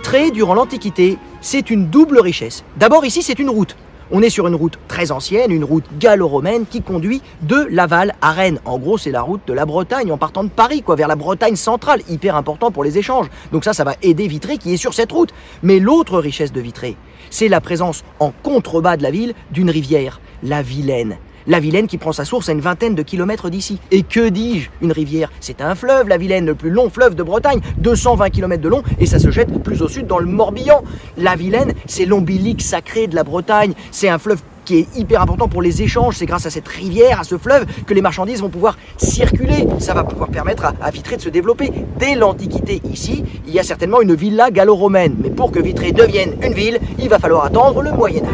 Vitré, durant l'Antiquité, c'est une double richesse. D'abord, ici, c'est une route. On est sur une route très ancienne, une route gallo-romaine qui conduit de Laval à Rennes. En gros, c'est la route de la Bretagne en partant de Paris, vers la Bretagne centrale, hyper important pour les échanges. Donc ça va aider Vitré qui est sur cette route. Mais l'autre richesse de Vitré, c'est la présence en contrebas de la ville d'une rivière, la Vilaine. La Vilaine qui prend sa source à une vingtaine de kilomètres d'ici. Et que dis-je, une rivière? C'est un fleuve, la Vilaine, le plus long fleuve de Bretagne, 220 km de long, et ça se jette plus au sud dans le Morbihan. La Vilaine, c'est l'ombilic sacré de la Bretagne. C'est un fleuve qui est hyper important pour les échanges. C'est grâce à cette rivière, à ce fleuve, que les marchandises vont pouvoir circuler. Ça va pouvoir permettre à Vitré de se développer. Dès l'Antiquité, ici, il y a certainement une villa gallo-romaine. Mais pour que Vitré devienne une ville, il va falloir attendre le Moyen-Âge.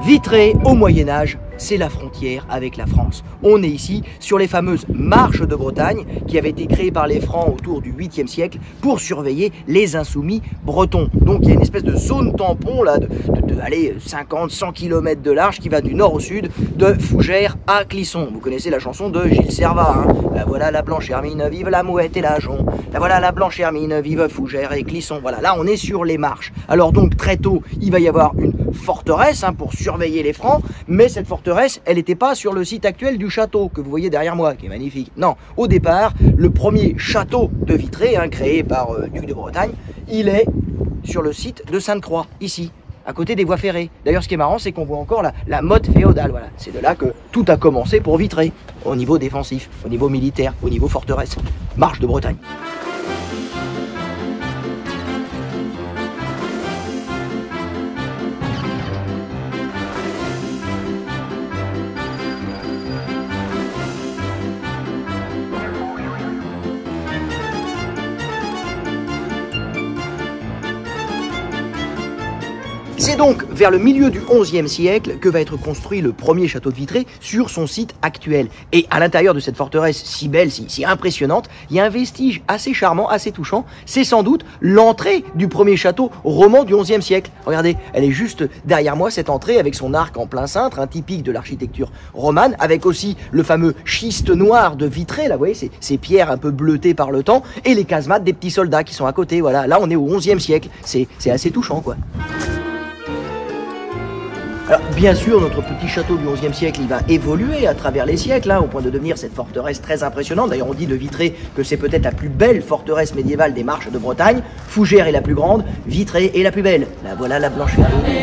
Vitré, au Moyen-Âge, c'est la frontière avec la France. On est ici sur les fameuses marches de Bretagne qui avaient été créées par les Francs autour du 8e siècle pour surveiller les insoumis bretons. Donc il y a une espèce de zone tampon là, de 50-100 km de large qui va du nord au sud, de Fougères à Clisson. Vous connaissez la chanson de Gilles Servat, hein. La voilà la blanche hermine, vive la mouette et la jonc. La voilà la blanche hermine, vive Fougères et Clisson. Voilà, là on est sur les marches. Alors donc très tôt, il va y avoir une forteresse pour surveiller les Francs, mais cette forteresse, elle n'était pas sur le site actuel du château que vous voyez derrière moi, qui est magnifique. Non, au départ, le premier château de Vitré, créé par Duc de Bretagne, il est sur le site de Sainte-Croix, ici, à côté des voies ferrées. D'ailleurs, ce qui est marrant, c'est qu'on voit encore la motte féodale. Voilà. C'est de là que tout a commencé pour Vitré, au niveau défensif, au niveau militaire, au niveau forteresse. Marche de Bretagne. C'est donc vers le milieu du XIe siècle que va être construit le premier château de Vitré sur son site actuel. Et à l'intérieur de cette forteresse si belle, si impressionnante, il y a un vestige assez charmant, assez touchant. C'est sans doute l'entrée du premier château roman du XIe siècle. Regardez, elle est juste derrière moi, cette entrée avec son arc en plein cintre, typique de l'architecture romane, avec aussi le fameux schiste noir de Vitré, là, vous voyez, ces pierres un peu bleutées par le temps, et les casemates des petits soldats qui sont à côté. Voilà, là on est au XIe siècle. C'est assez touchant, quoi. Alors, bien sûr, notre petit château du XIe siècle, il va évoluer à travers les siècles, au point de devenir cette forteresse très impressionnante. D'ailleurs, on dit de Vitré que c'est peut-être la plus belle forteresse médiévale des marches de Bretagne. Fougères est la plus grande, Vitré est la plus belle. La voilà la blanche hermine.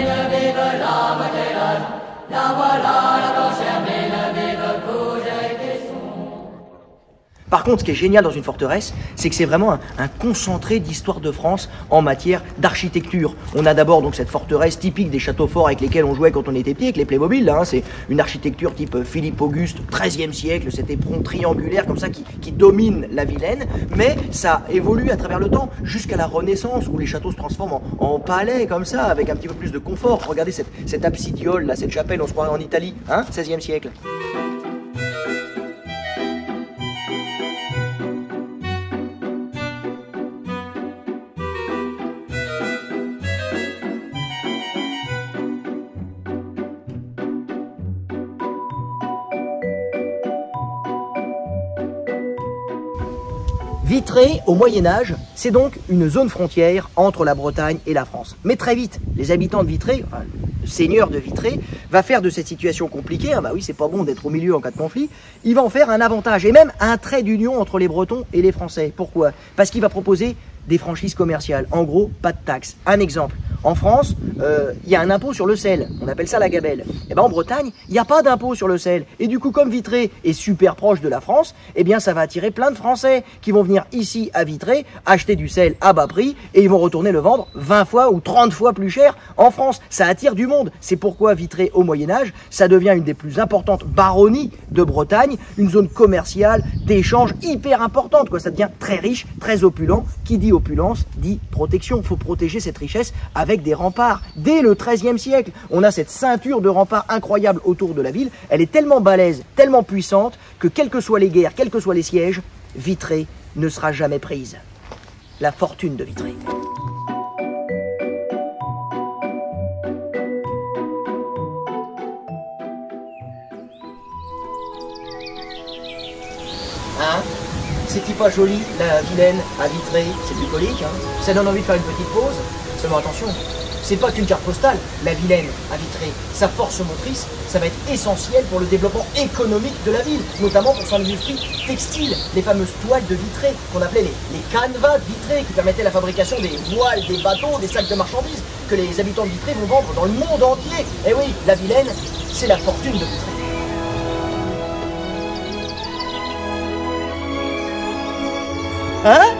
Par contre, ce qui est génial dans une forteresse, c'est que c'est vraiment un concentré d'histoire de France en matière d'architecture. On a d'abord donc cette forteresse typique des châteaux forts avec lesquels on jouait quand on était petit, avec les Playmobil. C'est une architecture type Philippe Auguste, 13e siècle, cet éperon triangulaire comme ça qui domine la Vilaine. Mais ça évolue à travers le temps jusqu'à la Renaissance où les châteaux se transforment en palais comme ça, avec un petit peu plus de confort. Regardez cette absidiole là, cette chapelle, on se croirait en Italie, 16e siècle. Vitré, au Moyen-Âge, c'est donc une zone frontière entre la Bretagne et la France. Mais très vite, les habitants de Vitré, le seigneur de Vitré, va faire de cette situation compliquée, bah oui, c'est pas bon d'être au milieu en cas de conflit, il va en faire un avantage et même un trait d'union entre les Bretons et les Français. Pourquoi? Parce qu'il va proposer des franchises commerciales. En gros, pas de taxes. Un exemple. En France, il y a un impôt sur le sel. On appelle ça la gabelle. Et en Bretagne, il n'y a pas d'impôt sur le sel. Et du coup, comme Vitré est super proche de la France, ça va attirer plein de Français qui vont venir ici à Vitré, acheter du sel à bas prix et ils vont retourner le vendre 20 fois ou 30 fois plus cher en France. Ça attire du monde. C'est pourquoi Vitré, au Moyen-Âge, ça devient une des plus importantes baronnies de Bretagne, une zone commerciale, d'échange hyper importante, Ça devient très riche, très opulent. Qui dit opulence dit protection. Il faut protéger cette richesse avec des remparts. Dès le XIIIe siècle, on a cette ceinture de remparts incroyable autour de la ville. Elle est tellement balèze, tellement puissante, que quelles que soient les guerres, quels que soient les sièges, Vitré ne sera jamais prise. La fortune de Vitré. Hein? C'est-il pas joli, la Vilaine à Vitré? C'est bucolique, hein? Ça donne envie de faire une petite pause. Seulement attention, c'est pas qu'une carte postale, la Vilaine à Vitré. Sa force motrice, ça va être essentiel pour le développement économique de la ville, notamment pour son industrie textile, les fameuses toiles de Vitré, qu'on appelait les canevas de Vitré, qui permettaient la fabrication des voiles, des bateaux, des sacs de marchandises, que les habitants de Vitré vont vendre dans le monde entier. Et oui, la Vilaine, c'est la fortune de Vitré. Hein?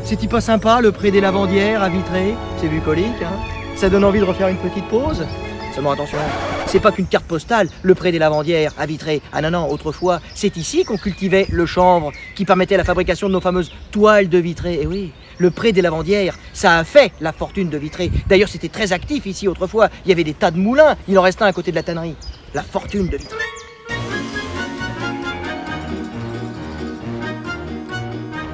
C'est-il pas sympa le pré des Lavandières à Vitré? C'est bucolique, hein? Ça donne envie de refaire une petite pause? Seulement attention, c'est pas qu'une carte postale, le pré des Lavandières à Vitré. Ah non, non, autrefois, c'est ici qu'on cultivait le chanvre qui permettait la fabrication de nos fameuses toiles de Vitré. Et oui, le pré des Lavandières, ça a fait la fortune de Vitré. D'ailleurs, c'était très actif ici autrefois. Il y avait des tas de moulins, il en restait un à côté de la tannerie. La fortune de Vitré.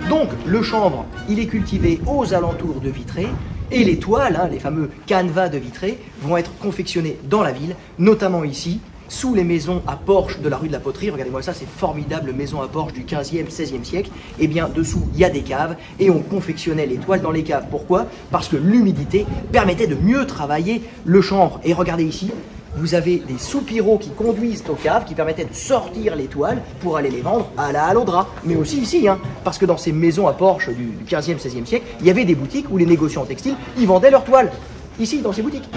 Donc, le chanvre, il est cultivé aux alentours de Vitré et les toiles, hein, les fameux canevas de Vitré, vont être confectionnés dans la ville, notamment ici, sous les maisons à porche de la rue de la Poterie. Regardez-moi ça, c'est formidable, maison à porche du 15e, 16e siècle. Et bien, dessous, il y a des caves et on confectionnait les toiles dans les caves. Pourquoi? Parce que l'humidité permettait de mieux travailler le chanvre. Et regardez ici, vous avez des soupiraux qui conduisent aux caves, qui permettaient de sortir les toiles pour aller les vendre à la halle au drap. Mais aussi ici, hein, parce que dans ces maisons à porche du 15e, 16e siècle, il y avait des boutiques où les négociants en textile, ils vendaient leurs toiles. Ici, dans ces boutiques.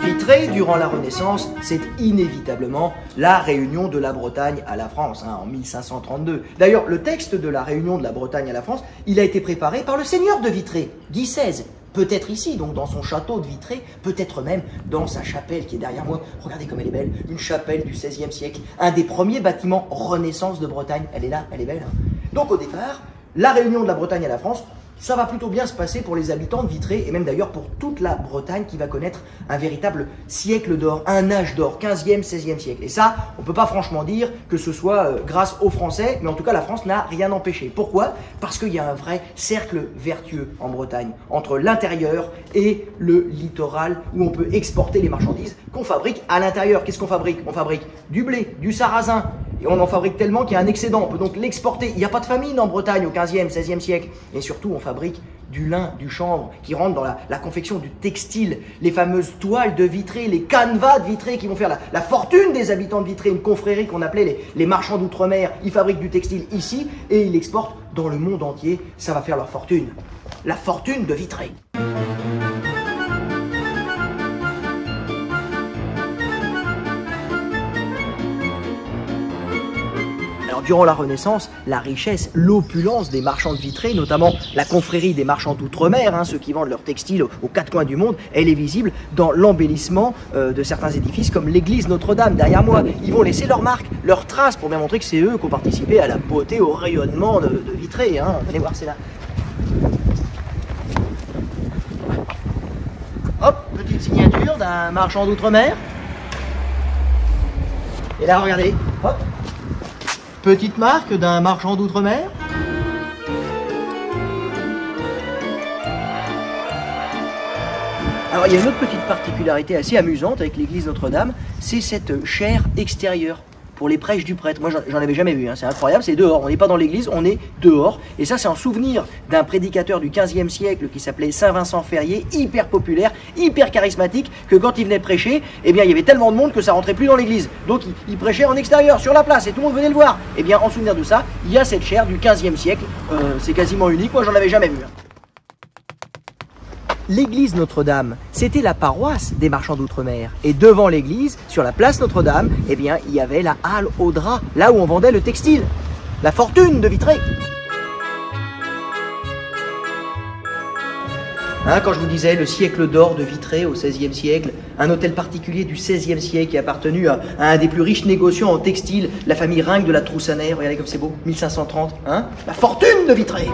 Vitré, durant la Renaissance, c'est inévitablement la réunion de la Bretagne à la France, hein, en 1532. D'ailleurs, le texte de la réunion de la Bretagne à la France, il a été préparé par le seigneur de Vitré, Guy XVI. Peut-être ici, donc dans son château de Vitré, peut-être même dans sa chapelle qui est derrière moi. Regardez comme elle est belle, une chapelle du XVIe siècle, un des premiers bâtiments Renaissance de Bretagne. Elle est là, elle est belle. Hein. Donc au départ, la réunion de la Bretagne à la France, ça va plutôt bien se passer pour les habitants de Vitré et même d'ailleurs pour toute la Bretagne qui va connaître un véritable siècle d'or, un âge d'or, 15e, 16e siècle. Et ça, on ne peut pas franchement dire que ce soit grâce aux Français, mais en tout cas la France n'a rien empêché. Pourquoi? Parce qu'il y a un vrai cercle vertueux en Bretagne, entre l'intérieur et le littoral où on peut exporter les marchandises qu'on fabrique à l'intérieur. Qu'est-ce qu'on fabrique? On fabrique du blé, du sarrasin. Et on en fabrique tellement qu'il y a un excédent, on peut donc l'exporter. Il n'y a pas de famine en Bretagne au 15e, 16e siècle. Et surtout, on fabrique du lin, du chanvre, qui rentre dans la confection du textile. Les fameuses toiles de Vitré, les canevas de Vitré qui vont faire la fortune des habitants de Vitré. Une confrérie qu'on appelait les marchands d'outre-mer. Ils fabriquent du textile ici et ils l'exportent dans le monde entier. Ça va faire leur fortune. La fortune de Vitré. Alors, durant la Renaissance, la richesse, l'opulence des marchands de Vitré, notamment la confrérie des marchands d'outre-mer, hein, ceux qui vendent leurs textiles aux quatre coins du monde, elle est visible dans l'embellissement de certains édifices comme l'église Notre-Dame derrière moi. Ils vont laisser leur marque, leur trace pour bien montrer que c'est eux qui ont participé à la beauté, au rayonnement de Vitré. Hein. Allez voir, c'est là. Hop, petite signature d'un marchand d'outre-mer. Et là, regardez, hop. Petite marque d'un marchand d'outre-mer. Alors il y a une autre petite particularité assez amusante avec l'église Notre-Dame, c'est cette chaire extérieure pour les prêches du prêtre. Moi j'en avais jamais vu, hein. C'est incroyable, c'est dehors, on n'est pas dans l'église, on est dehors. Et ça c'est en souvenir d'un prédicateur du 15e siècle qui s'appelait Saint-Vincent Ferrier, hyper populaire, hyper charismatique, que quand il venait prêcher, eh bien il y avait tellement de monde que ça rentrait plus dans l'église. Donc il prêchait en extérieur, sur la place, et tout le monde venait le voir. Eh bien en souvenir de ça, il y a cette chaire du 15e siècle, c'est quasiment unique, moi j'en avais jamais vu. Hein. L'église Notre-Dame, c'était la paroisse des marchands d'outre-mer. Et devant l'église, sur la place Notre-Dame, eh bien, il y avait la halle au drap, là où on vendait le textile. La fortune de Vitré. Hein, quand je vous disais le siècle d'or de Vitré au XVIe siècle, un hôtel particulier du XVIe siècle qui a appartenu à un des plus riches négociants en textile, la famille Ringue de la Troussanet, regardez comme c'est beau, 1530. Hein, la fortune de Vitré.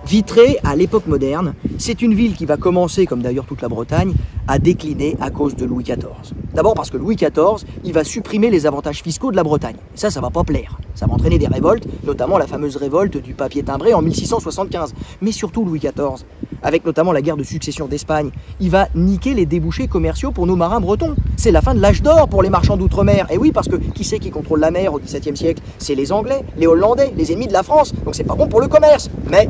Vitré, à l'époque moderne, c'est une ville qui va commencer, comme d'ailleurs toute la Bretagne, à décliner à cause de Louis XIV. D'abord parce que Louis XIV, il va supprimer les avantages fiscaux de la Bretagne. Et ça va pas plaire. Ça va entraîner des révoltes, notamment la fameuse révolte du papier timbré en 1675. Mais surtout Louis XIV, avec notamment la guerre de succession d'Espagne, il va niquer les débouchés commerciaux pour nos marins bretons. C'est la fin de l'âge d'or pour les marchands d'outre-mer. Et oui, parce que qui c'est qui contrôle la mer au XVIIe siècle? C'est les Anglais, les Hollandais, les ennemis de la France. Donc c'est pas bon pour le commerce. Mais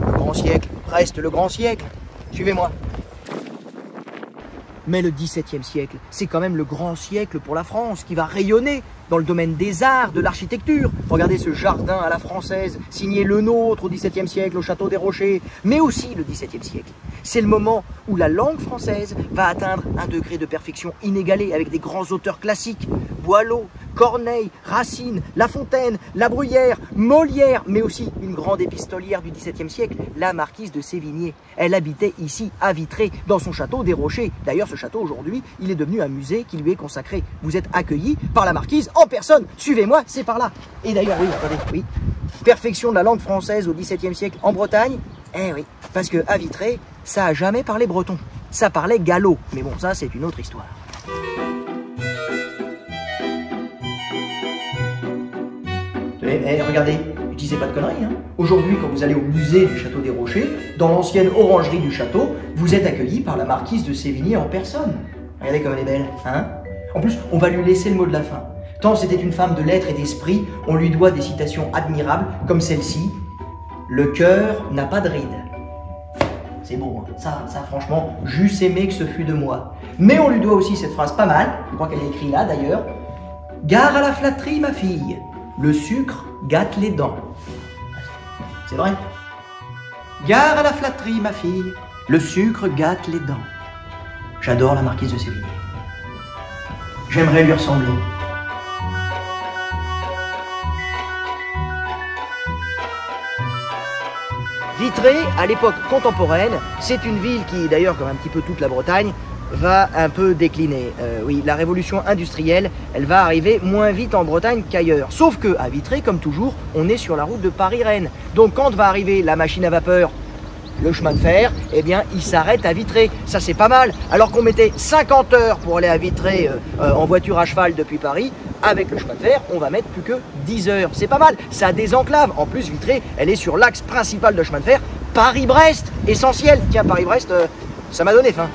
le grand siècle reste le grand siècle. Suivez-moi. Mais le XVIIe siècle, c'est quand même le grand siècle pour la France, qui va rayonner dans le domaine des arts, de l'architecture. Regardez ce jardin à la française, signé Le Nôtre au XVIIe siècle, au Château des Rochers. Mais aussi le XVIIe siècle, c'est le moment où la langue française va atteindre un degré de perfection inégalé, avec des grands auteurs classiques, Boileau, Corneille, Racine, La Fontaine, La Bruyère, Molière, mais aussi une grande épistolière du XVIIe siècle, la marquise de Sévigné. Elle habitait ici, à Vitré, dans son château des Rochers. D'ailleurs, ce château, aujourd'hui, il est devenu un musée qui lui est consacré. Vous êtes accueillis par la marquise en personne. Suivez-moi, c'est par là. Et d'ailleurs, oui, attendez, oui. Perfection de la langue française au XVIIe siècle en Bretagne. Eh oui, parce que à Vitré, ça a jamais parlé breton. Ça parlait gallo. Mais bon, ça, c'est une autre histoire. Regardez, n'utilisez pas de conneries. Hein. Aujourd'hui, quand vous allez au musée du Château des Rochers, dans l'ancienne orangerie du château, vous êtes accueillis par la marquise de Sévigné en personne. Regardez comme elle est belle, hein. En plus, on va lui laisser le mot de la fin. Tant c'était une femme de lettres et d'esprit, on lui doit des citations admirables, comme celle-ci. Le cœur n'a pas de rides. C'est beau, hein. Ça, franchement, j'eusse aimé que ce fût de moi. Mais on lui doit aussi cette phrase pas mal, je crois qu'elle est écrite là d'ailleurs. Gare à la flatterie, ma fille. Le sucre gâte les dents. C'est vrai. Gare à la flatterie, ma fille. Le sucre gâte les dents. J'adore la marquise de Sévigné. J'aimerais lui ressembler. Vitré, à l'époque contemporaine, c'est une ville qui, d'ailleurs, comme un petit peu toute la Bretagne, va un peu décliner. Oui, la révolution industrielle, elle va arriver moins vite en Bretagne qu'ailleurs. Sauf que à Vitré, comme toujours, on est sur la route de Paris-Rennes. Donc quand va arriver la machine à vapeur, le chemin de fer, eh bien, il s'arrête à Vitré. Ça, c'est pas mal. Alors qu'on mettait 50 heures pour aller à Vitré en voiture à cheval depuis Paris, avec le chemin de fer, on va mettre plus que 10 heures. C'est pas mal. Ça désenclave. En plus, Vitré, elle est sur l'axe principal de chemin de fer, Paris-Brest. Essentiel. Tiens, Paris-Brest, ça m'a donné faim.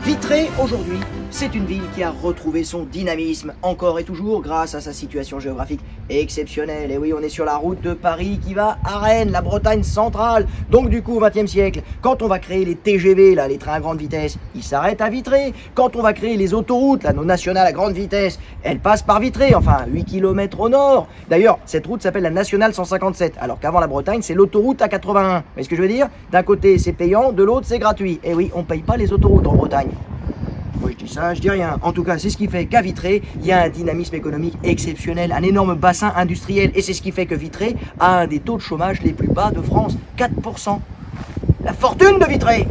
Vitré, aujourd'hui, c'est une ville qui a retrouvé son dynamisme, encore et toujours grâce à sa situation géographique exceptionnelle. Et oui, on est sur la route de Paris qui va à Rennes, la Bretagne centrale. Donc du coup, au XXe siècle, quand on va créer les TGV, là, les trains à grande vitesse, ils s'arrêtent à Vitré. Quand on va créer les autoroutes, là, nos nationales à grande vitesse, elles passent par Vitré, enfin 8 km au nord. D'ailleurs, cette route s'appelle la nationale 157, alors qu'avant la Bretagne, c'est l'autoroute A81. Vous voyez ce que je veux dire? D'un côté, c'est payant, de l'autre, c'est gratuit. Et oui, on paye pas les autoroutes en Bretagne. Moi je dis ça, je dis rien. En tout cas, c'est ce qui fait qu'à Vitré, il y a un dynamisme économique exceptionnel, un énorme bassin industriel. Et c'est ce qui fait que Vitré a un des taux de chômage les plus bas de France, 4%. La fortune de Vitré!